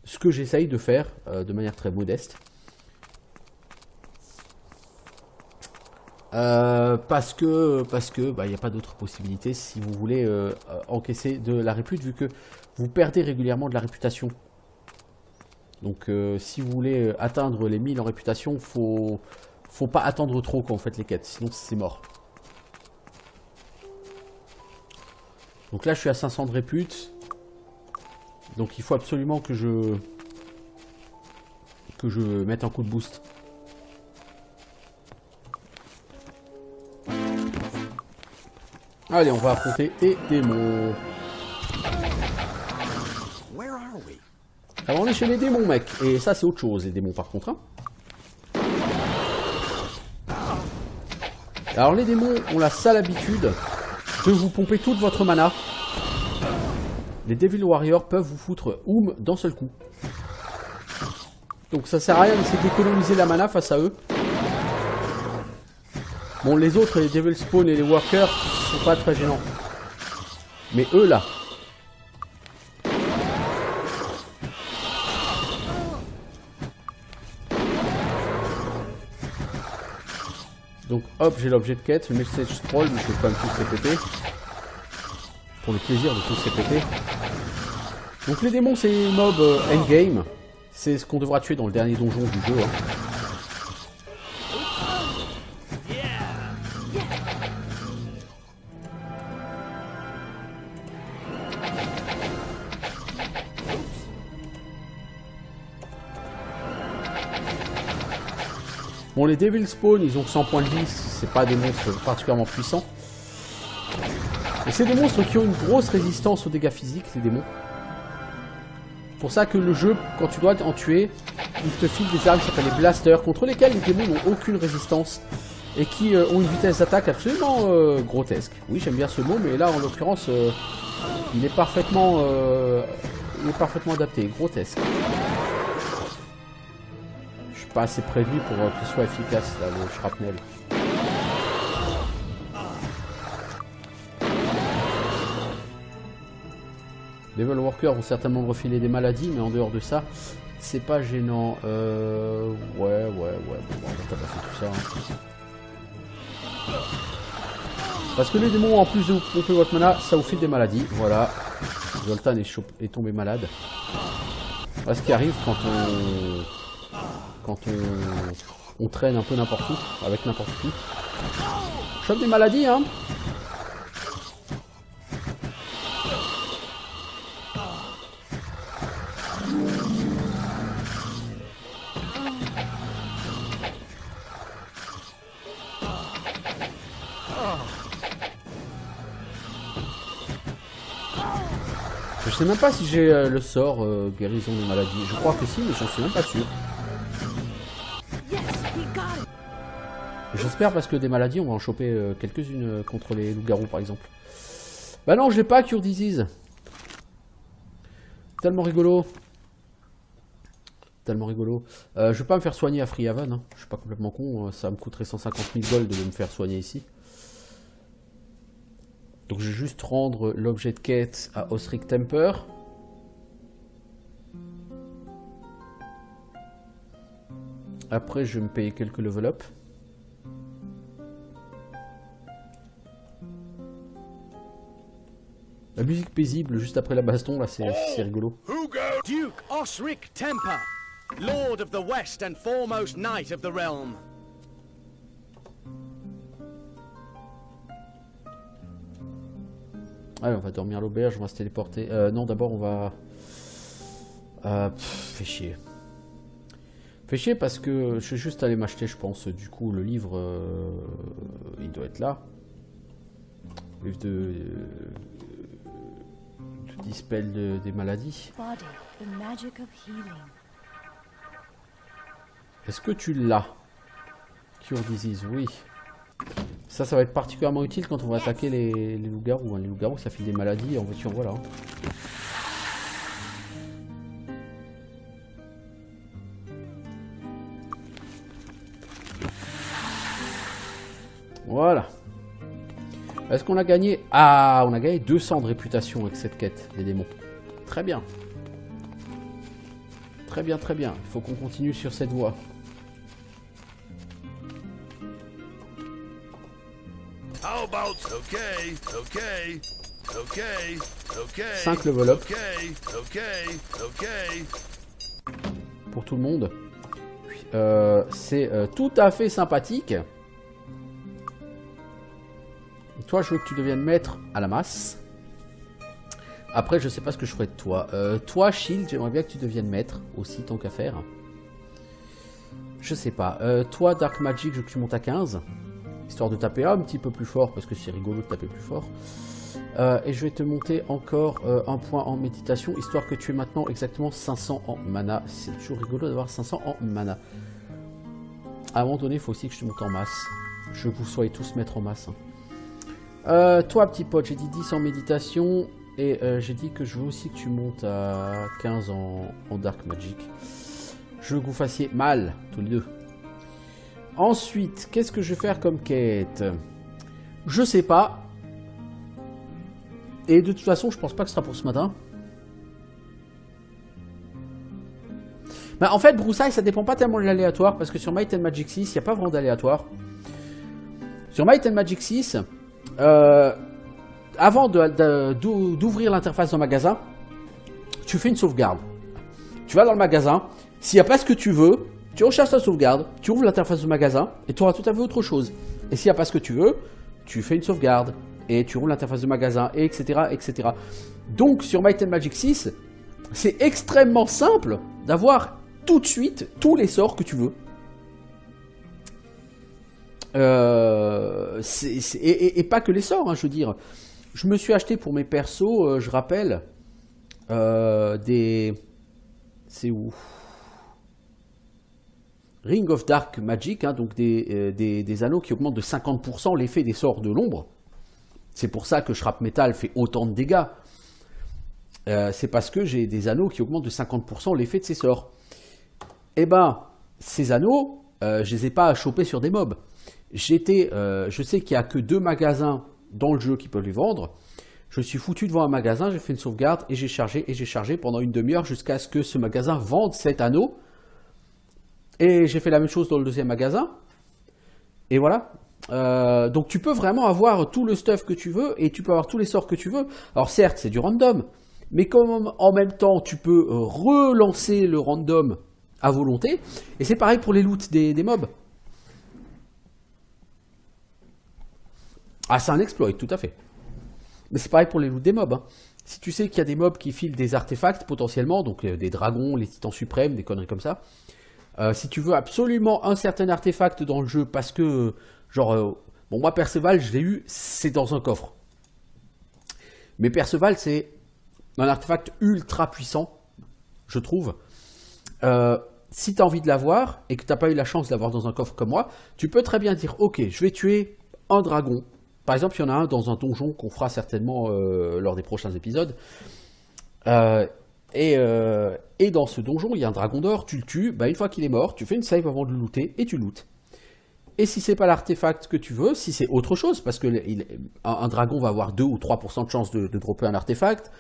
Ce que j'essaye de faire de manière très modeste. Parce que il n'y a pas d'autre possibilité si vous voulez encaisser de la répute, vu que vous perdez régulièrement de la réputation. Donc si vous voulez atteindre les 1000 en réputation, faut pas attendre trop quand vous faites les quêtes, sinon c'est mort. Donc là je suis à 500 de répute. Donc il faut absolument que je mette un coup de boost. Allez, on va affronter des démons. Alors on est chez les démons, mec. Et ça c'est autre chose, les démons par contre. Hein. Alors les démons ont la sale habitude de vous pomper toute votre mana. Les Devil Warriors peuvent vous foutre d'un seul coup. Donc ça sert à rien d'essayer d'économiser la mana face à eux. Bon, les autres, les Devil Spawn et les Workers, sont pas très gênants. Mais eux là. Donc hop, j'ai l'objet de quête, le message scroll, mais je peux quand même tous les péter. Pour le plaisir de tous les péter. Donc les démons, c'est les mobs endgame. C'est ce qu'on devra tuer dans le dernier donjon du jeu. Hein. Bon, les Devil Spawn, ils ont 100 points de vie, c'est pas des monstres particulièrement puissants. Et c'est des monstres qui ont une grosse résistance aux dégâts physiques, les démons. C'est pour ça que le jeu, quand tu dois en tuer, il te file des armes qui s'appellent les blasters, contre lesquelles les démons n'ont aucune résistance. Et qui ont une vitesse d'attaque absolument grotesque. Oui, j'aime bien ce mot, mais là, en l'occurrence, il est parfaitement adapté, grotesque. Pas assez près de lui pour qu'il soit efficace là, le shrapnel. Les Devil Workers vont certainement me refiler des maladies, mais en dehors de ça, c'est pas gênant. Ouais, bon, on va tabasser tout ça. Hein. Parce que les démons, en plus de vous pomper votre mana, ça vous file des maladies. Voilà. Zoltan est tombé malade. Voilà ce qui arrive quand on traîne un peu n'importe où, avec n'importe qui. Chope des maladies, hein. Je sais même pas si j'ai le sort guérison des maladies. Je crois que si, mais j'en suis même pas sûr. Yes, we got it. J'espère parce que des maladies, on va en choper quelques-unes contre les loups-garous par exemple. Bah non, je l'ai pas, Cure Disease. Tellement rigolo. Tellement rigolo. Je vais pas me faire soigner à Freehaven. Hein. Je suis pas complètement con. Ça me coûterait 150 000 gold de me faire soigner ici. Donc je vais juste rendre l'objet de quête à Osric Temper. Après je vais me payer quelques level up. La musique paisible juste après la baston là, c'est rigolo. Duke Osric Temper, Lord of the West and foremost knight of the realm. Allez, on va dormir à l'auberge, on va se téléporter. Non, d'abord on va... Fais chier. Fais chier parce que je vais juste aller m'acheter, je pense, du coup, le livre, il doit être là. Le livre de dispel des maladies. Body, the magic of healing. Est-ce que tu l'as? Cure Disease, oui. Ça va être particulièrement utile quand on va attaquer les loups-garous. Hein. Les loups-garous, ça fait des maladies, en voiture, voilà. Voilà. Est-ce qu'on a gagné? Ah, on a gagné 200 de réputation avec cette quête des démons. Très bien. Très bien, très bien. Il faut qu'on continue sur cette voie. How about 5 level up okay. pour tout le monde. C'est tout à fait sympathique. Toi, je veux que tu deviennes maître à la masse. Après, je sais pas ce que je ferai de toi. Toi, Shield, j'aimerais bien que tu deviennes maître aussi, tant qu'à faire. Je sais pas. Toi, Dark Magic, je veux que tu montes à 15. Histoire de taper un petit peu plus fort, parce que c'est rigolo de taper plus fort. Et je vais te monter encore un point en méditation, histoire que tu aies maintenant exactement 500 en mana. C'est toujours rigolo d'avoir 500 en mana. À un moment donné, il faut aussi que je te monte en masse. Je veux que vous soyez tous maîtres en masse. Toi, petit pote, j'ai dit 10 en méditation. Et j'ai dit que je veux aussi que tu montes à 15 en Dark Magic. Je veux que vous fassiez mal, tous les deux. Ensuite, qu'est-ce que je vais faire comme quête? Je sais pas. Et de toute façon, je pense pas que ce sera pour ce matin. Bah, en fait, broussaille, ça dépend pas tellement de l'aléatoire. Parce que sur Might and Magic 6, il n'y a pas vraiment d'aléatoire. Sur Might and Magic 6, avant d'ouvrir l'interface de magasin, tu fais une sauvegarde. Tu vas dans le magasin. S'il n'y a pas ce que tu veux, tu recherches ta sauvegarde, tu ouvres l'interface du magasin et tu auras tout à fait autre chose. Et s'il n'y a pas ce que tu veux, tu fais une sauvegarde et tu ouvres l'interface du magasin, et etc., etc. Donc sur Might and Magic 6, c'est extrêmement simple d'avoir tout de suite tous les sorts que tu veux. Et pas que les sorts, hein, je veux dire. Je me suis acheté pour mes persos, je rappelle, des... C'est où? Ring of Dark Magic, hein, donc des anneaux qui augmentent de 50% l'effet des sorts de l'ombre. C'est pour ça que Shrap Metal fait autant de dégâts. C'est parce que j'ai des anneaux qui augmentent de 50% l'effet de ces sorts. Eh ben, ces anneaux, je les ai pas chopés sur des mobs. Je sais qu'il n'y a que 2 magasins dans le jeu qui peuvent les vendre. Je suis foutu devant un magasin, j'ai fait une sauvegarde et j'ai chargé pendant une demi-heure jusqu'à ce que ce magasin vende cet anneau. Et j'ai fait la même chose dans le deuxième magasin. Et voilà. Donc tu peux vraiment avoir tout le stuff que tu veux et tu peux avoir tous les sorts que tu veux. Alors certes, c'est du random. Mais comme en même temps, tu peux relancer le random à volonté. Et c'est pareil pour les loots des mobs. Ah, c'est un exploit, tout à fait. Mais c'est pareil pour les loots des mobs. Hein. Si tu sais qu'il y a des mobs qui filent des artefacts potentiellement, donc des dragons, les titans suprêmes, des conneries comme ça, si tu veux absolument un certain artefact dans le jeu parce que, genre, bon, moi Perceval, je l'ai eu, c'est dans un coffre. Mais Perceval, c'est un artefact ultra puissant, je trouve. Si tu as envie de l'avoir et que tu n'as pas eu la chance de l'avoir dans un coffre comme moi, tu peux très bien dire, ok, je vais tuer un dragon. Par exemple, il y en a un dans un donjon qu'on fera certainement lors des prochains épisodes. Et dans ce donjon, il y a un dragon d'or, tu le tues, bah, une fois qu'il est mort, tu fais une save avant de le looter et tu lootes. Et si c'est pas l'artefact que tu veux, si c'est autre chose, parce que un dragon va avoir 2 ou 3% de chance de dropper un artefact,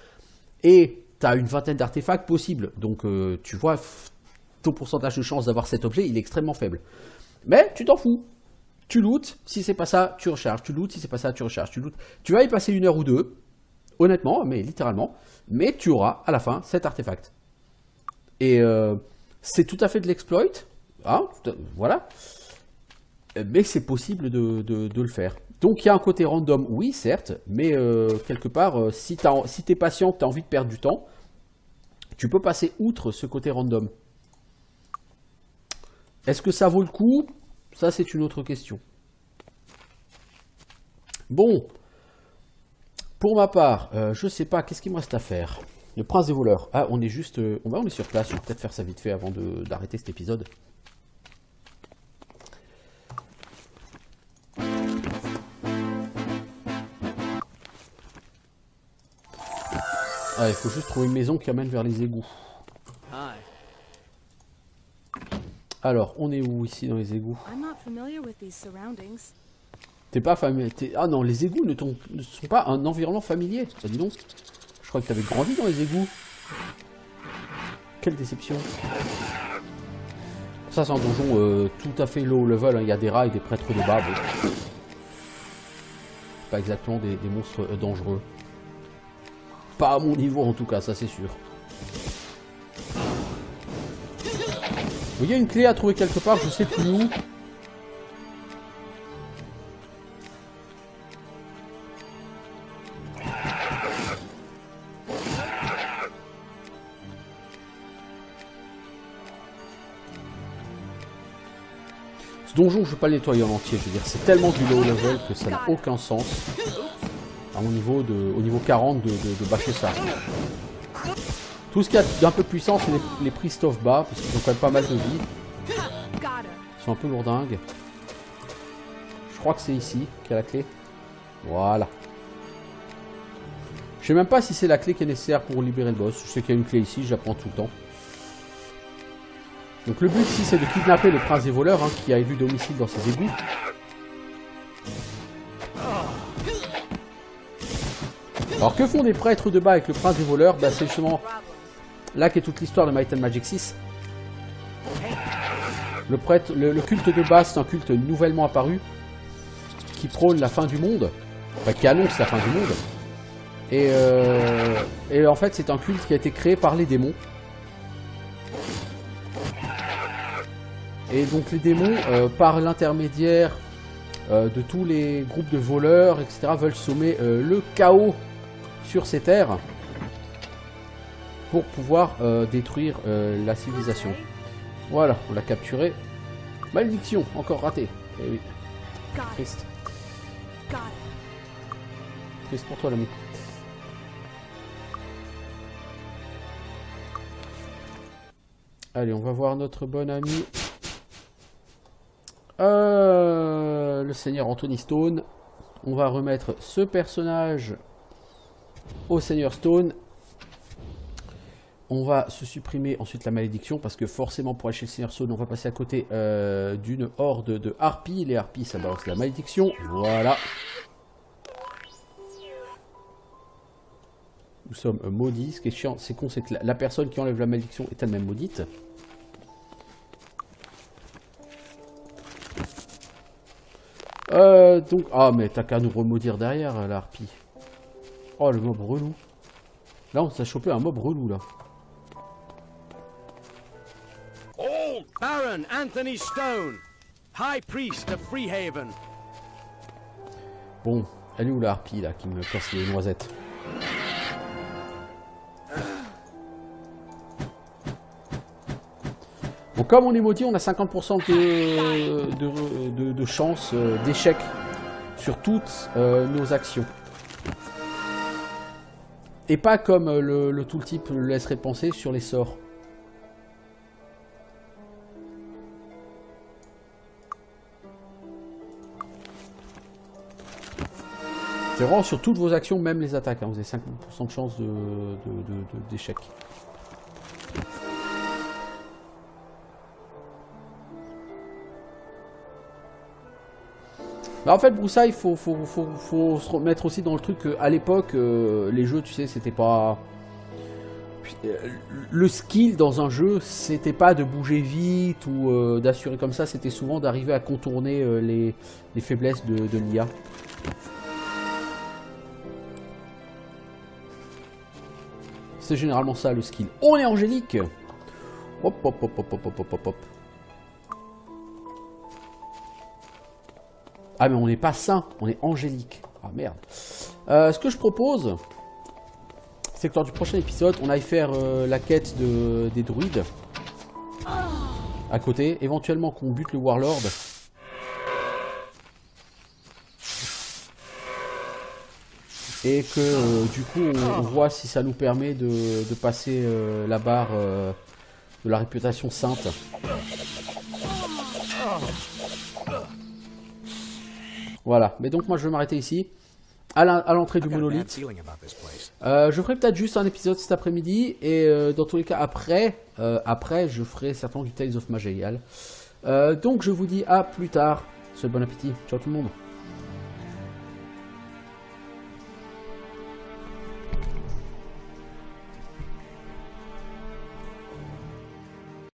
et tu as une vingtaine d'artefacts possibles, donc tu vois, ton pourcentage de chance d'avoir cet objet, il est extrêmement faible. Mais tu t'en fous. Tu lootes, si c'est pas ça, tu recharges. Tu lootes, si c'est pas ça, tu recharges. Tu lootes. Tu vas y passer 1 heure ou 2, honnêtement, mais littéralement. Mais tu auras à la fin cet artefact. Et c'est tout à fait de l'exploit, hein, voilà. Mais c'est possible de le faire. Donc il y a un côté random, oui, certes, mais quelque part, si t'es patient, que tu as envie de perdre du temps, tu peux passer outre ce côté random. Est-ce que ça vaut le coup ? Ça, c'est une autre question. Bon, pour ma part, je sais pas, qu'est-ce qu'il me reste à faire ? Le prince des voleurs. Ah, on est juste... on est sur place, on va peut-être faire ça vite fait avant d'arrêter cet épisode. Ah, il faut juste trouver une maison qui amène vers les égouts. Alors, on est où ici dans les égouts? T'es pas familier. Ah non, les égouts ne sont pas un environnement familier. Ça, dis donc. Je crois que t'avais grandi dans les égouts. Quelle déception. Ça, c'est un donjon tout à fait low level. Hein. Il y a des rats et des prêtres de bas. Bon. Pas exactement des monstres dangereux. Pas à mon niveau en tout cas, ça c'est sûr. Il y a une clé à trouver quelque part, je sais plus où. Ce donjon, je ne vais pas le nettoyer en entier, je veux dire, c'est tellement du low level que ça n'a aucun sens. À mon niveau au niveau 40 de bâcher ça. Tout ce qu'il y a d'un peu puissant, c'est les priests of bas, parce qu'ils ont quand même pas mal de vie. Ils sont un peu lourdingues. Je crois que c'est ici qu'il y a la clé. Voilà. Je sais même pas si c'est la clé qui est nécessaire pour libérer le boss. Je sais qu'il y a une clé ici, je la prends tout le temps. Donc le but ici, c'est de kidnapper le prince des voleurs, hein, qui a élu domicile dans ses égouts. Alors que font des prêtres de bas avec le prince des voleurs? Bah, c'est justement là qu'est toute l'histoire de Might and Magic 6. Le culte de bas, c'est un culte nouvellement apparu qui prône la fin du monde, enfin qui annonce la fin du monde. Et en fait, c'est un culte qui a été créé par les démons. Et donc les démons, par l'intermédiaire de tous les groupes de voleurs, etc., veulent semer le chaos sur ces terres pour pouvoir détruire la civilisation. Voilà, on l'a capturé. Malédiction, encore raté. Eh oui. Triste. Triste pour toi, l'ami. Allez, on va voir notre bon ami. Le seigneur Anthony Stone. On va remettre ce personnage au seigneur Stone. On va se supprimer ensuite la malédiction parce que forcément pour aller chez le seigneur Stone on va passer à côté d'une horde de harpies. Les harpies ça balance la malédiction. Voilà. Nous sommes maudits. Ce qui est chiant, c'est con, c'est que la personne qui enlève la malédiction est elle-même maudite. Donc... Ah mais t'as qu'à nous remaudire derrière la harpie. Oh le mob relou. Là, on s'est chopé un mob relou, là. Hold! Baron Anthony Stone, High Priest of Freehaven. Bon, elle est où la harpie, là, qui me casse les noisettes? Bon, comme on est maudit, on a 50% de chance d'échec sur toutes nos actions. Et pas comme le tooltip le laisserait penser sur les sorts. C'est vraiment sur toutes vos actions, même les attaques. Hein. Vous avez 50% de chance d'échec. Bah en fait, Broussailles, il faut se remettre aussi dans le truc qu'à l'époque, les jeux, tu sais, c'était pas... Le skill dans un jeu, c'était pas de bouger vite ou d'assurer comme ça, c'était souvent d'arriver à contourner les faiblesses de l'IA. C'est généralement ça le skill. On est angélique. Hop, hop, hop, hop, hop, hop, hop, hop. Ah mais on n'est pas saint, on est angélique. Ah merde. Ce que je propose, c'est que lors du prochain épisode, on aille faire la quête des druides. À côté, éventuellement qu'on bute le Warlord. Et que du coup on voit si ça nous permet de passer la barre de la réputation sainte. Voilà, mais donc moi je vais m'arrêter ici, à l'entrée du monolithe. Je ferai peut-être juste un épisode cet après-midi, et dans tous les cas après je ferai certainement du Tales of Majéal. Donc je vous dis à plus tard, bon appétit, ciao tout le monde.